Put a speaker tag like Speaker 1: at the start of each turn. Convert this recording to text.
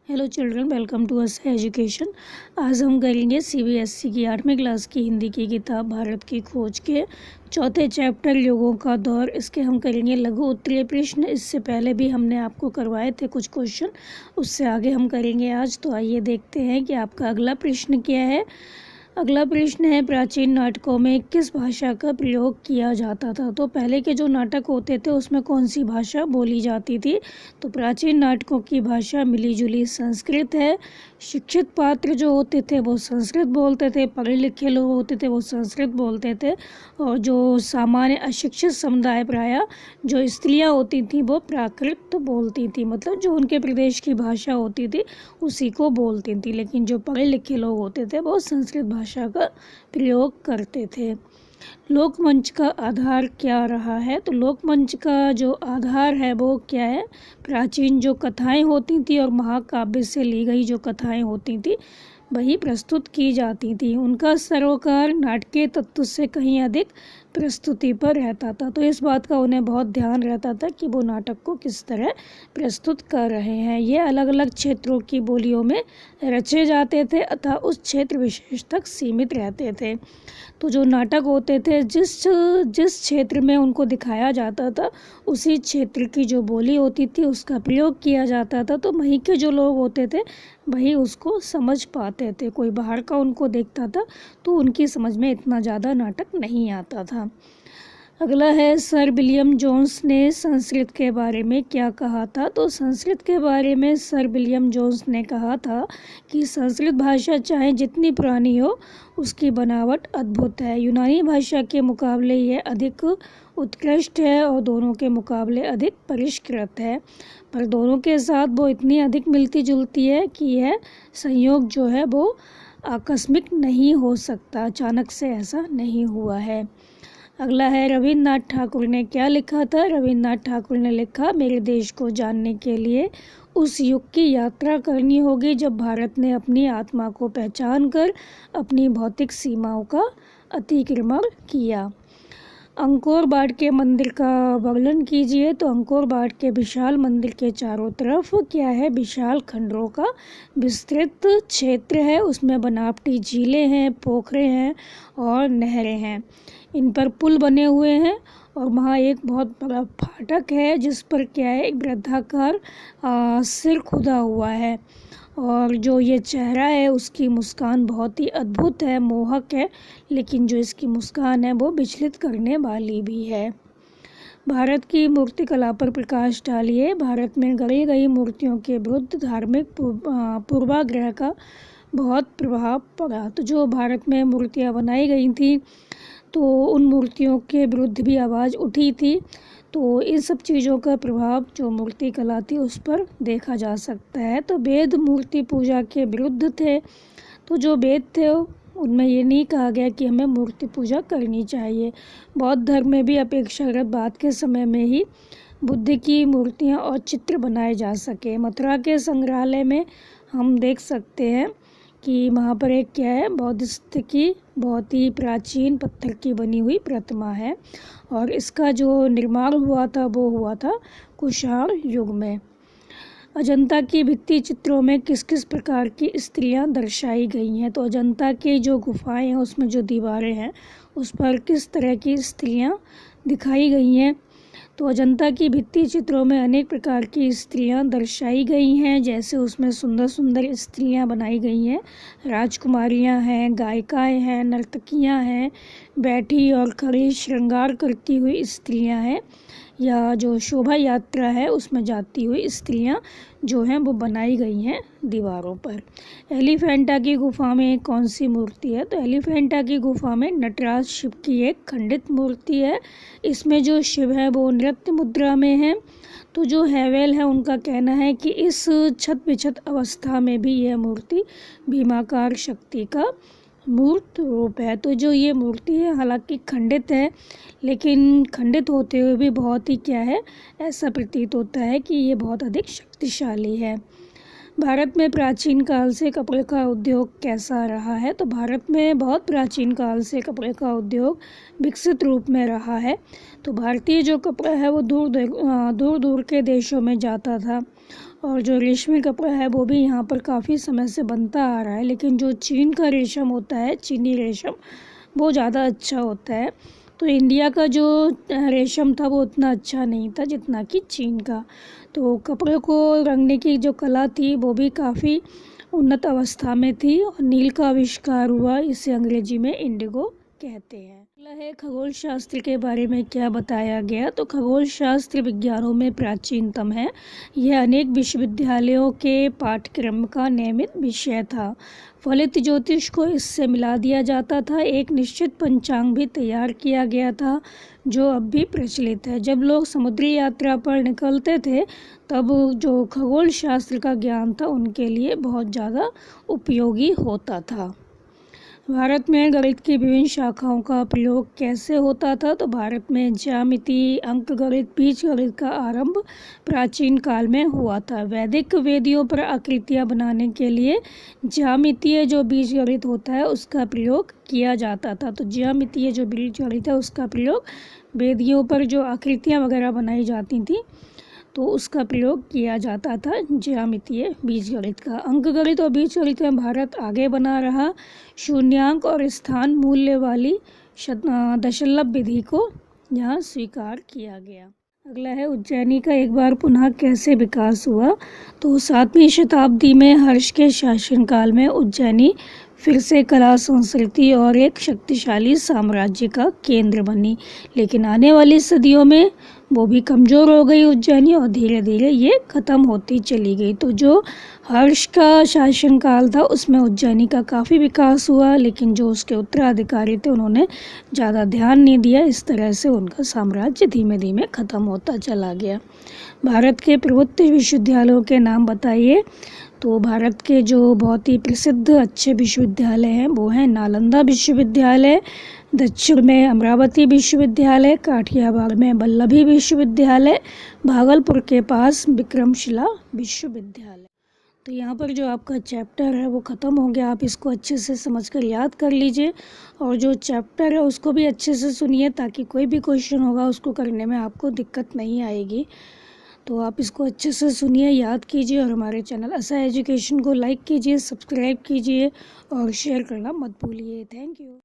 Speaker 1: Hello children, welcome to us education. आज हम करेंगे सीबीएसई की 8वीं क्लास की हिंदी की किताब भारत की खोज के चौथे चैप्टर युगों का दौर। इसके हम करेंगे लघु उत्तरीय प्रश्न। इससे पहले भी हमने आपको करवाए थे कुछ क्वेश्चन, उससे आगे हम करेंगे आज। तो आइए देखते हैं कि आपका अगला प्रश्न क्या है। अगला प्रश्न है, प्राचीन नाटकों में किस भाषा का प्रयोग किया जाता था। तो पहले के जो नाटक होते थे उसमें कौन सी भाषा बोली जाती थी। तो प्राचीन नाटकों की भाषा मिलीजुली संस्कृत है। शिक्षित पात्र जो होते थे वो संस्कृत बोलते थे, पढ़े लिखे लोग होते थे वो संस्कृत बोलते थे, और जो सामान्य अशिक्षित समुदाय प्रायः जो स्त्रियां होती थीं वो प्राकृत बोलती थी, मतलब जो उनके प्रदेश की भाषा होती थी उसी को बोलती थी। लेकिन जो पढ़े लिखे लोग होते थे वो संस्कृत भाषा का प्रयोग करते थे। लोकमंच का आधार क्या रहा है। तो लोकमंच का जो आधार है वो क्या है, प्राचीन जो कथाएं होती थी और महाकाव्य से ली गई जो कथाएं होती थी वही प्रस्तुत की जाती थी। उनका सरोकार नाटकीय तत्व से कहीं अधिक प्रस्तुति पर रहता था। तो इस बात का उन्हें बहुत ध्यान रहता था कि वो नाटक को किस तरह प्रस्तुत कर रहे हैं। ये अलग अलग क्षेत्रों की बोलियों में रचे जाते थे अतः उस क्षेत्र विशेष तक सीमित रहते थे। तो जो नाटक होते थे जिस क्षेत्र में उनको दिखाया जाता था उसी क्षेत्र की जो बोली होती थी उसका प्रयोग किया जाता था। तो वहीं के जो लोग होते थे वही उसको समझ पाते थे। कोई बाहर का उनको देखता था तो उनकी समझ में इतना ज़्यादा नाटक नहीं आता था। अगला है, सर विलियम जोन्स ने संस्कृत के बारे में क्या कहा था। तो संस्कृत के बारे में सर विलियम जोन्स ने कहा था कि संस्कृत भाषा चाहे जितनी पुरानी हो उसकी बनावट अद्भुत है। यूनानी भाषा के मुकाबले यह अधिक उत्कृष्ट है और दोनों के मुकाबले अधिक परिष्कृत है, पर दोनों के साथ वो इतनी अधिक मिलती जुलती है कि यह संयोग जो है वो आकस्मिक नहीं हो सकता, अचानक से ऐसा नहीं हुआ है। अगला है, रविन्द्रनाथ ठाकुर ने क्या लिखा था। रविन्द्रनाथ ठाकुर ने लिखा, मेरे देश को जानने के लिए उस युग की यात्रा करनी होगी जब भारत ने अपनी आत्मा को पहचान कर अपनी भौतिक सीमाओं का अतिक्रमण किया। अंकोर वाट के मंदिर का वर्णन कीजिए। तो अंकोर वाट के विशाल मंदिर के चारों तरफ क्या है, विशाल खंडरों का विस्तृत क्षेत्र है। उसमें बनावटी झीलें हैं, पोखरे हैं और नहरें हैं। इन पर पुल बने हुए हैं और वहाँ एक बहुत बड़ा फाटक है जिस पर क्या है, एक वृत्ताकार सिर खुदा हुआ है। और जो ये चेहरा है उसकी मुस्कान बहुत ही अद्भुत है, मोहक है, लेकिन जो इसकी मुस्कान है वो विचलित करने वाली भी है। भारत की मूर्तिकला पर प्रकाश डालिए। भारत में गढ़ी गई मूर्तियों के विरुद्ध धार्मिक पूर्वाग्रह का बहुत प्रभाव पड़ा। तो जो भारत में मूर्तियाँ बनाई गई थी तो उन मूर्तियों के विरुद्ध भी आवाज़ उठी थी। तो इन सब चीज़ों का प्रभाव जो मूर्ति कला थी उस पर देखा जा सकता है। तो वेद मूर्ति पूजा के विरुद्ध थे। तो जो वेद थे उनमें ये नहीं कहा गया कि हमें मूर्ति पूजा करनी चाहिए। बौद्ध धर्म में भी अपेक्षाकृत बाद के समय में ही बुद्ध की मूर्तियाँ और चित्र बनाए जा सके। मथुरा के संग्रहालय में हम देख सकते हैं कि वहाँ पर एक क्या है, बौद्धिस्ट की बहुत ही प्राचीन पत्थर की बनी हुई प्रतिमा है और इसका जो निर्माण हुआ था वो हुआ था कुषाण युग में। अजंता की भित्ति चित्रों में किस किस प्रकार की स्त्रियां दर्शाई गई हैं। तो अजंता की जो गुफाएं हैं उसमें जो दीवारें हैं उस पर किस तरह की स्त्रियां दिखाई गई हैं। तो अजंता की भित्ति चित्रों में अनेक प्रकार की स्त्रियां दर्शाई गई हैं, जैसे उसमें सुंदर सुंदर स्त्रियां बनाई गई हैं, राजकुमारियां हैं, गायिकाएं हैं, नर्तकियां हैं, बैठी और खड़ी श्रृंगार करती हुई स्त्रियां हैं, या जो शोभा यात्रा है उसमें जाती हुई स्त्रियां जो हैं वो बनाई गई हैं दीवारों पर। एलिफेंटा की गुफा में कौन सी मूर्ति है। तो एलिफेंटा की गुफा में नटराज शिव की एक खंडित मूर्ति है। इसमें जो शिव है वो नृत्य मुद्रा में है। तो जो हैवेल है उनका कहना है कि इस छत विछत अवस्था में भी यह मूर्ति भीमाकार शक्ति का मूर्त रूप है। तो जो ये मूर्ति है हालांकि खंडित है, लेकिन खंडित होते हुए भी बहुत ही क्या है, ऐसा प्रतीत होता है कि ये बहुत अधिक शक्तिशाली है। भारत में प्राचीन काल से कपड़े का उद्योग कैसा रहा है। तो भारत में बहुत प्राचीन काल से कपड़े का उद्योग विकसित रूप में रहा है। तो भारतीय जो कपड़ा है वो दूर दूर के देशों में जाता था और जो रेशमी कपड़ा है वो भी यहाँ पर काफ़ी समय से बनता आ रहा है। लेकिन जो चीन का रेशम होता है, चीनी रेशम, वो ज़्यादा अच्छा होता है। तो इंडिया का जो रेशम था वो उतना अच्छा नहीं था जितना कि चीन का। तो कपड़े को रंगने की जो कला थी वो भी काफ़ी उन्नत अवस्था में थी और नील का आविष्कार हुआ, इसे अंग्रेजी में इंडिगो कहते हैं। अगला है खगोल शास्त्र के बारे में क्या बताया गया। तो खगोल शास्त्र विज्ञानों में प्राचीनतम है। यह अनेक विश्वविद्यालयों के पाठ्यक्रम का नियमित विषय था। फलित ज्योतिष को इससे मिला दिया जाता था। एक निश्चित पंचांग भी तैयार किया गया था जो अब भी प्रचलित है। जब लोग समुद्री यात्रा पर निकलते थे तब जो खगोल शास्त्र का ज्ञान था उनके लिए बहुत ज़्यादा उपयोगी होता था। भारत में गणित की विभिन्न शाखाओं का प्रयोग कैसे होता था। तो भारत में ज्यामिति, अंकगणित, बीजगणित का आरंभ प्राचीन काल में हुआ था। वैदिक वेदियों पर आकृतियां बनाने के लिए ज्यामितीय जो बीजगणित होता है उसका प्रयोग किया जाता था। तो ज्यामितीय जो बीजगणित है उसका प्रयोग वेदियों पर जो आकृतियां वगैरह बनाई जाती थी तो उसका प्रयोग किया जाता था ज्यामितीय बीजगणित का। अंकगणित और बीजगणित में भारत आगे बना रहा। शून्यांक और स्थान मूल्य वाली दशमलव विधि को यहाँ स्वीकार किया गया। अगला है उज्जैनी का एक बार पुनः कैसे विकास हुआ। तो 7वीं शताब्दी में हर्ष के शासनकाल में उज्जैनी फिर से कला, संस्कृति और एक शक्तिशाली साम्राज्य का केंद्र बनी। लेकिन आने वाली सदियों में वो भी कमज़ोर हो गई उज्जैनी और धीरे धीरे ये ख़त्म होती चली गई। तो जो हर्ष का शासनकाल था उसमें उज्जैनी का काफ़ी विकास हुआ, लेकिन जो उसके उत्तराधिकारी थे उन्होंने ज़्यादा ध्यान नहीं दिया। इस तरह से उनका साम्राज्य धीमे धीमे ख़त्म होता चला गया। भारत के प्रमुख विश्वविद्यालयों के नाम बताइए। तो भारत के जो बहुत ही प्रसिद्ध अच्छे विश्वविद्यालय हैं वो हैं नालंदा विश्वविद्यालय, दक्षिण में अमरावती विश्वविद्यालय, काठियावाड़ में वल्लभी विश्वविद्यालय, भागलपुर के पास विक्रमशिला विश्वविद्यालय। तो यहाँ पर जो आपका चैप्टर है वो ख़त्म हो गया। आप इसको अच्छे से समझकर याद कर लीजिए और जो चैप्टर है उसको भी अच्छे से सुनिए ताकि कोई भी क्वेश्चन होगा उसको करने में आपको दिक्कत नहीं आएगी। तो आप इसको अच्छे से सुनिए, याद कीजिए और हमारे चैनल आशा एजुकेशन को लाइक कीजिए, सब्सक्राइब कीजिए और शेयर करना मत भूलिए। Thank you.